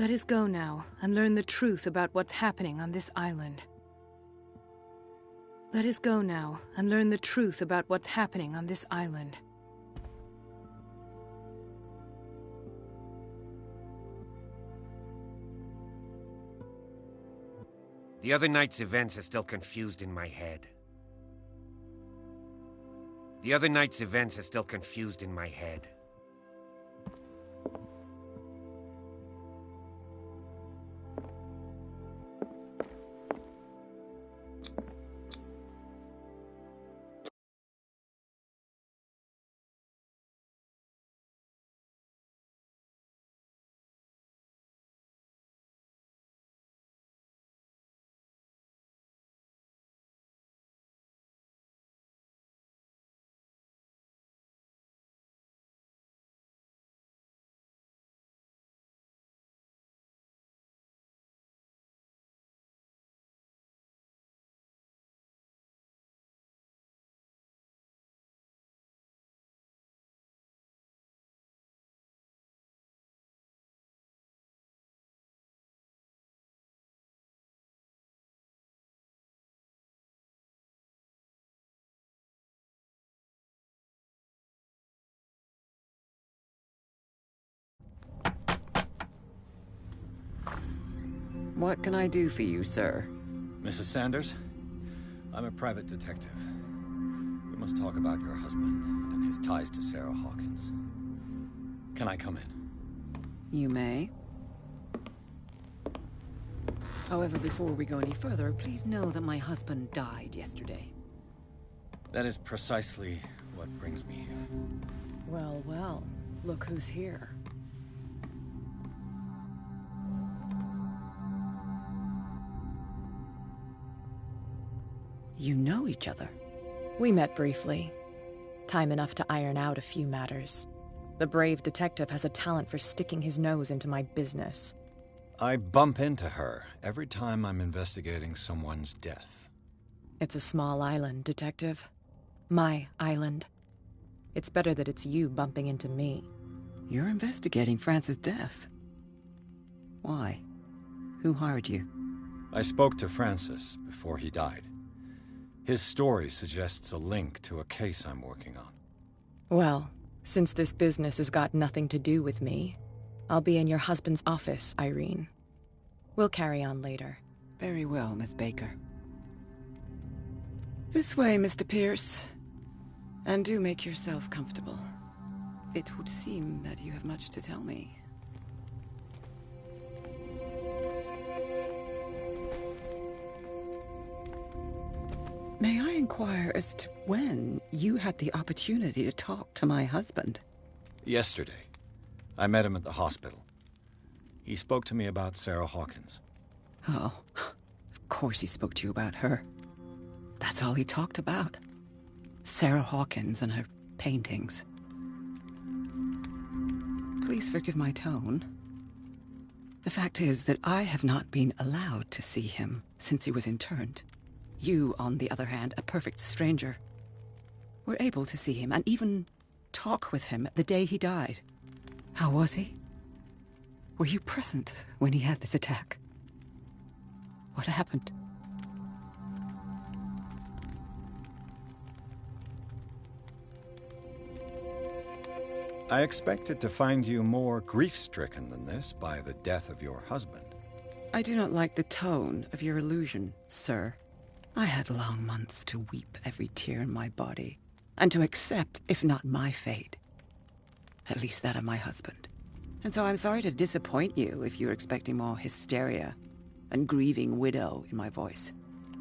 Let us go now and learn the truth about what's happening on this island. Let us go now and learn the truth about what's happening on this island. The other night's events are still confused in my head. The other night's events are still confused in my head. What can I do for you, sir? Mrs. Sanders, I'm a private detective. We must talk about your husband and his ties to Sarah Hawkins. Can I come in? You may. However, before we go any further, please know that my husband died yesterday. That is precisely what brings me here. Well, well, look who's here. You know each other? We met briefly. Time enough to iron out a few matters. The brave detective has a talent for sticking his nose into my business. I bump into her every time I'm investigating someone's death. It's a small island, Detective. My island. It's better that it's you bumping into me. You're investigating Francis' death. Why? Who hired you? I spoke to Francis before he died. His story suggests a link to a case I'm working on. Well, since this business has got nothing to do with me, I'll be in your husband's office, Irene. We'll carry on later. Very well, Miss Baker. This way, Mr. Pierce. And do make yourself comfortable. It would seem that you have much to tell me. May I inquire as to when you had the opportunity to talk to my husband? Yesterday. I met him at the hospital. He spoke to me about Sarah Hawkins. Oh, of course he spoke to you about her. That's all he talked about. Sarah Hawkins and her paintings. Please forgive my tone. The fact is that I have not been allowed to see him since he was interned. You, on the other hand, a perfect stranger, were able to see him and even talk with him the day he died. How was he? Were you present when he had this attack? What happened? I expected to find you more grief-stricken than this by the death of your husband. I do not like the tone of your allusion, sir. I had long months to weep every tear in my body, and to accept, if not my fate, at least that of my husband. And so I'm sorry to disappoint you if you're expecting more hysteria and grieving widow in my voice.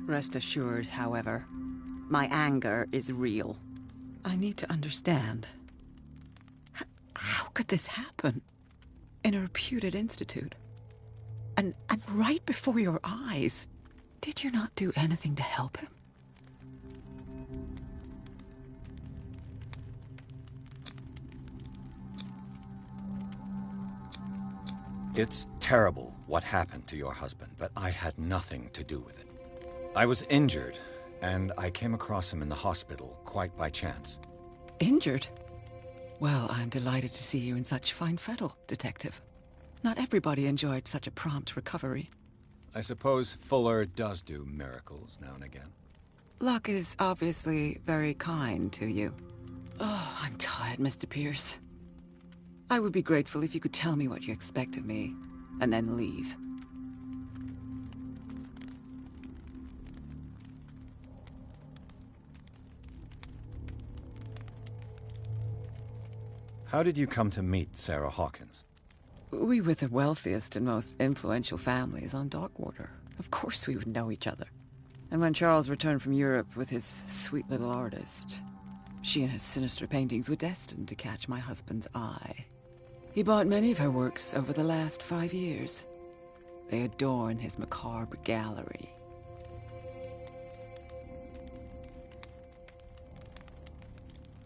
Rest assured, however, my anger is real. I need to understand. How could this happen? In a reputed institute? And right before your eyes? Did you not do anything to help him? It's terrible what happened to your husband, but I had nothing to do with it. I was injured, and I came across him in the hospital quite by chance. Injured? Well, I'm delighted to see you in such fine fettle, Detective. Not everybody enjoyed such a prompt recovery. I suppose Fuller does do miracles now and again. Luck is obviously very kind to you. Oh, I'm tired, Mr. Pierce. I would be grateful if you could tell me what you expect of me, and then leave. How did you come to meet Sarah Hawkins? We were the wealthiest and most influential families on Darkwater. Of course we would know each other. And when Charles returned from Europe with his sweet little artist, she and her sinister paintings were destined to catch my husband's eye. He bought many of her works over the last 5 years. They adorn his macabre gallery.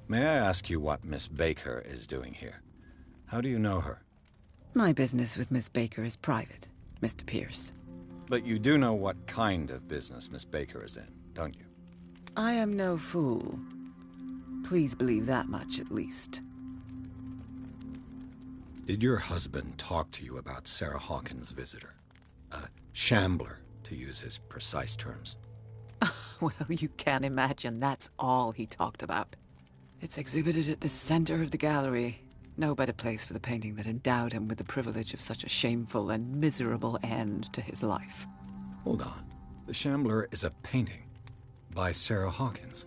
May I ask you what Miss Baker is doing here? How do you know her? My business with Miss Baker is private, Mr. Pierce. But you do know what kind of business Miss Baker is in, don't you? I am no fool. Please believe that much, at least. Did your husband talk to you about Sarah Hawkins' visitor? A shambler, to use his precise terms. Well, you can imagine that's all he talked about. It's exhibited at the center of the gallery. No better place for the painting that endowed him with the privilege of such a shameful and miserable end to his life. Hold on. The Shambler is a painting by Sarah Hawkins.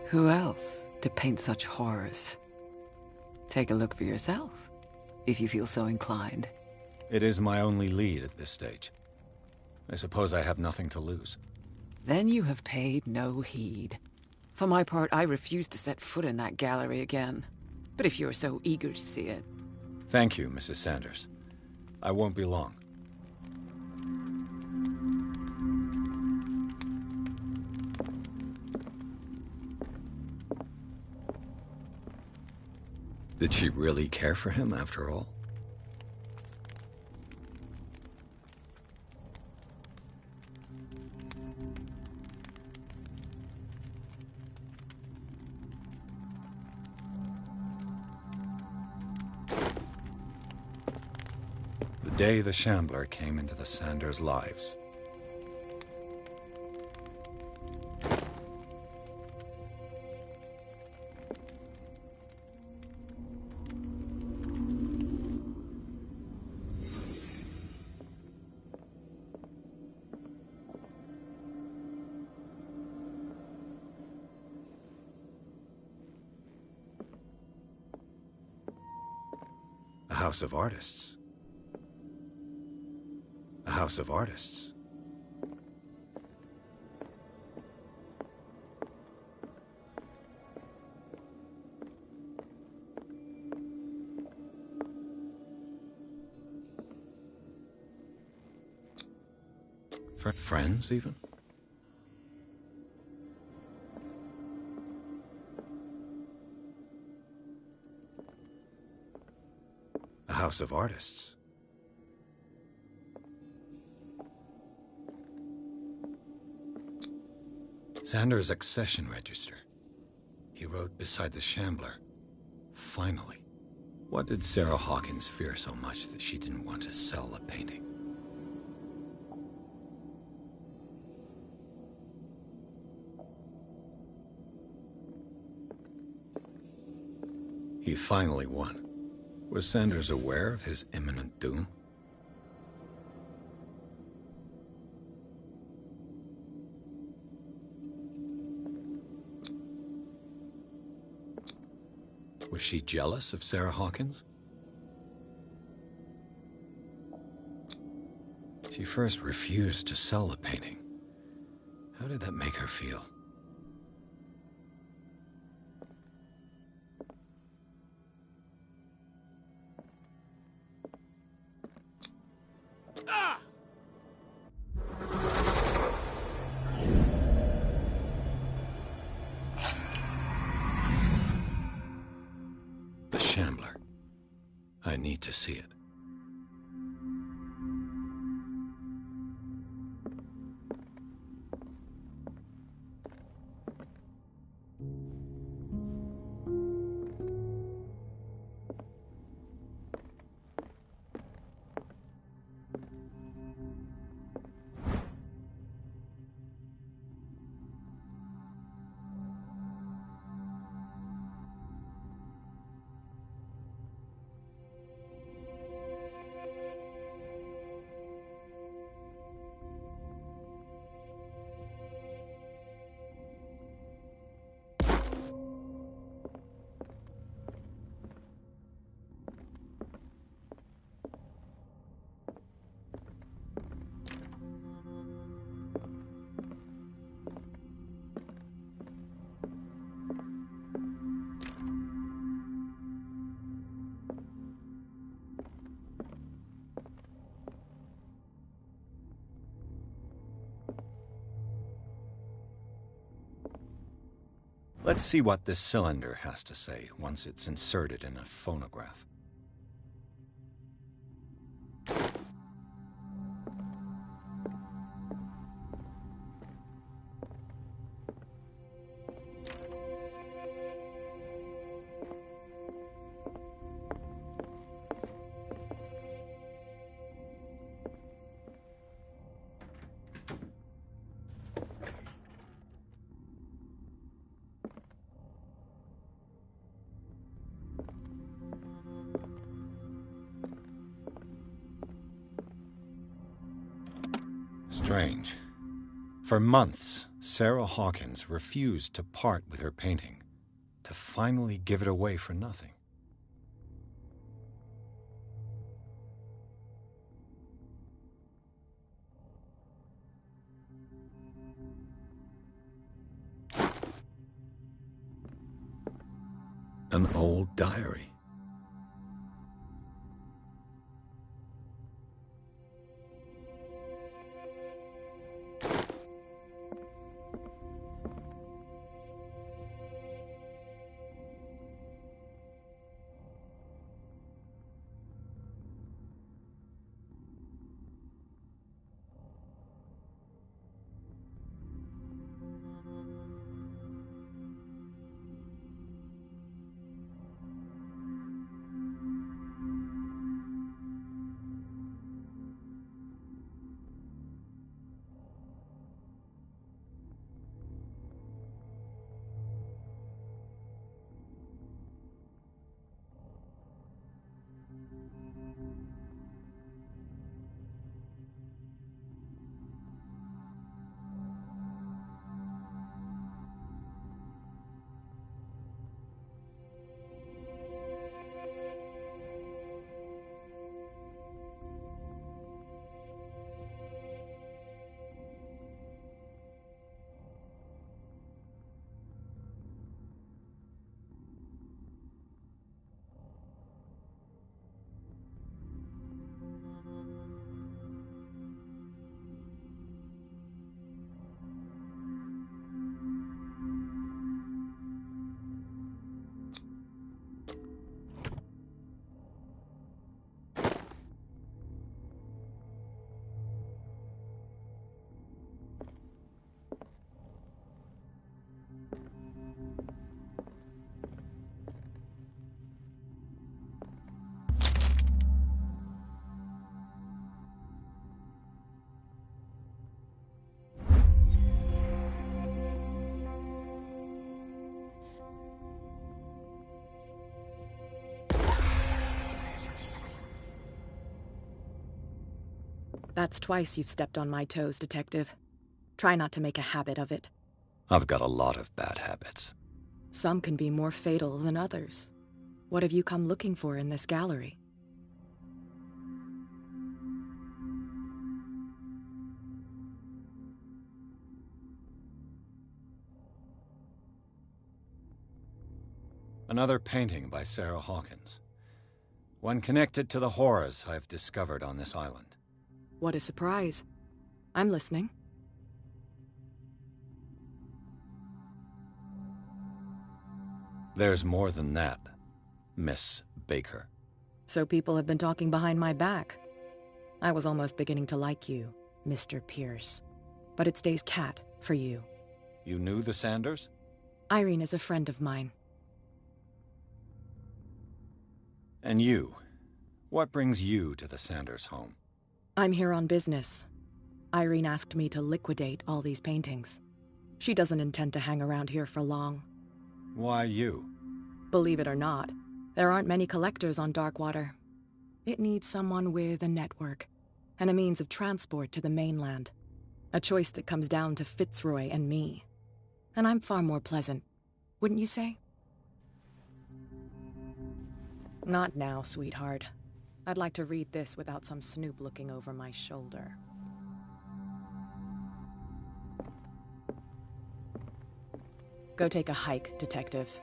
Who else to paint such horrors? Take a look for yourself, if you feel so inclined. It is my only lead at this stage. I suppose I have nothing to lose. Then you have paid no heed. For my part, I refuse to set foot in that gallery again. But if you're so eager to see it... Thank you, Mrs. Sanders. I won't be long. Did she really care for him after all? The day the Shambler came into the Sanders' lives. A house of artists. A house of artists. Friends, even? A house of artists. Sanders' accession register. He wrote beside the Shambler. Finally. What did Sarah Hawkins fear so much that she didn't want to sell the painting? He finally won. Was Sanders aware of his imminent doom? Was she jealous of Sarah Hawkins? She first refused to sell the painting. How did that make her feel? The Shambler. I need to see it. Let's see what this cylinder has to say once it's inserted in a phonograph. Strange. For months, Sarah Hawkins refused to part with her painting, to finally give it away for nothing. An old diary. That's twice you've stepped on my toes, Detective. Try not to make a habit of it. I've got a lot of bad habits. Some can be more fatal than others. What have you come looking for in this gallery? Another painting by Sarah Hawkins. One connected to the horrors I've discovered on this island. What a surprise. I'm listening. There's more than that, Miss Baker. So people have been talking behind my back. I was almost beginning to like you, Mr. Pierce. But it stays cat for you. You knew the Sanders? Irene is a friend of mine. And you? What brings you to the Sanders home? I'm here on business. Irene asked me to liquidate all these paintings. She doesn't intend to hang around here for long. Why you? Believe it or not, there aren't many collectors on Darkwater. It needs someone with a network, and a means of transport to the mainland. A choice that comes down to Fitzroy and me. And I'm far more pleasant, wouldn't you say? Not now, sweetheart. I'd like to read this without some snoop looking over my shoulder. Go take a hike, Detective.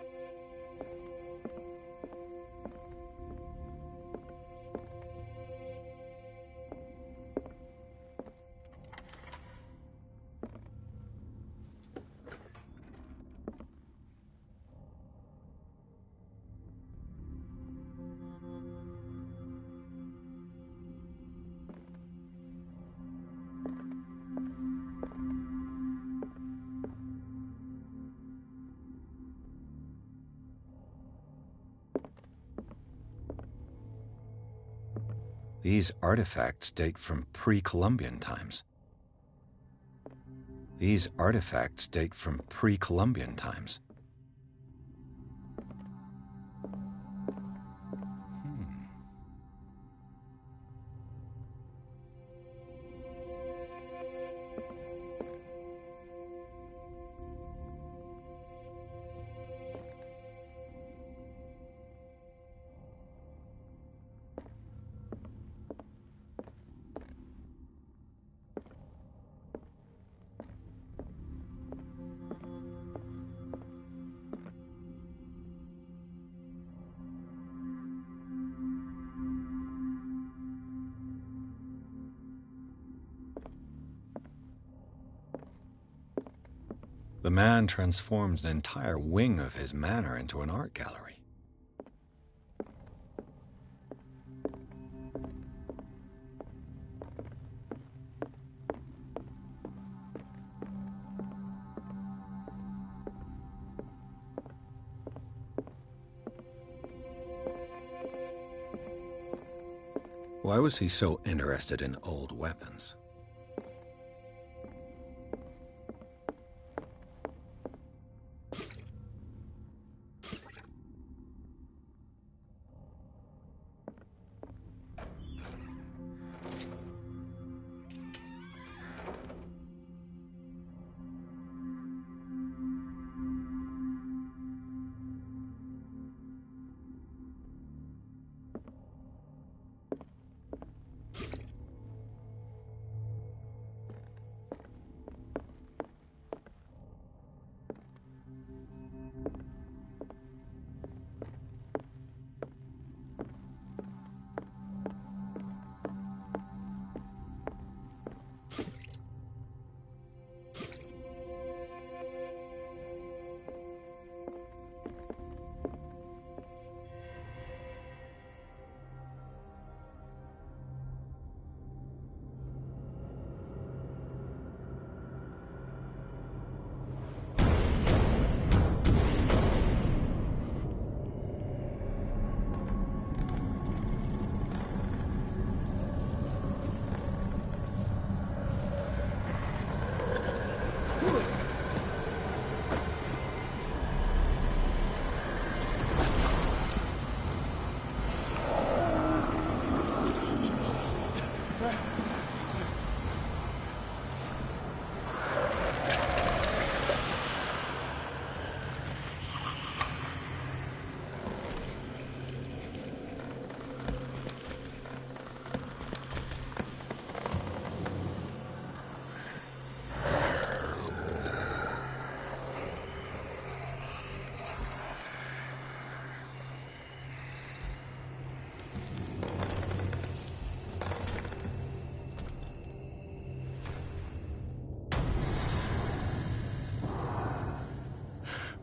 These artifacts date from pre-Columbian times. These artifacts date from pre-Columbian times. The man transformed an entire wing of his manor into an art gallery. Why was he so interested in old weapons?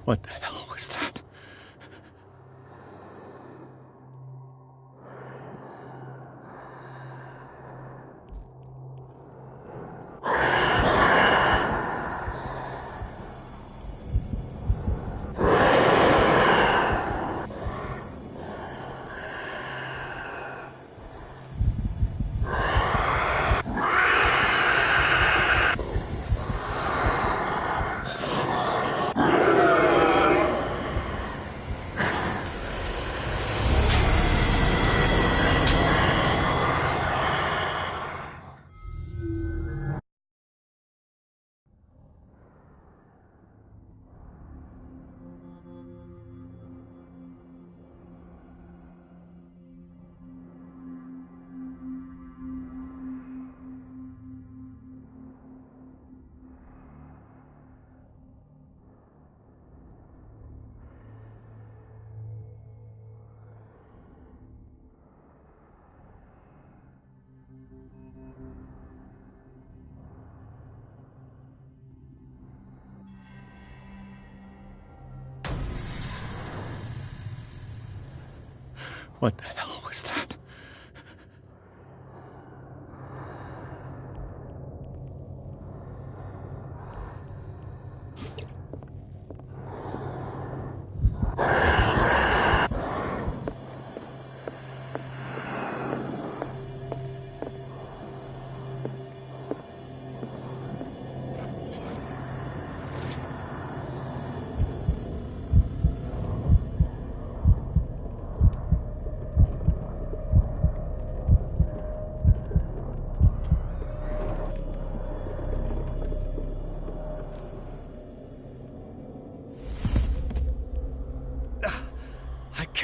What the hell was that? What the hell was that?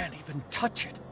can't even touch it.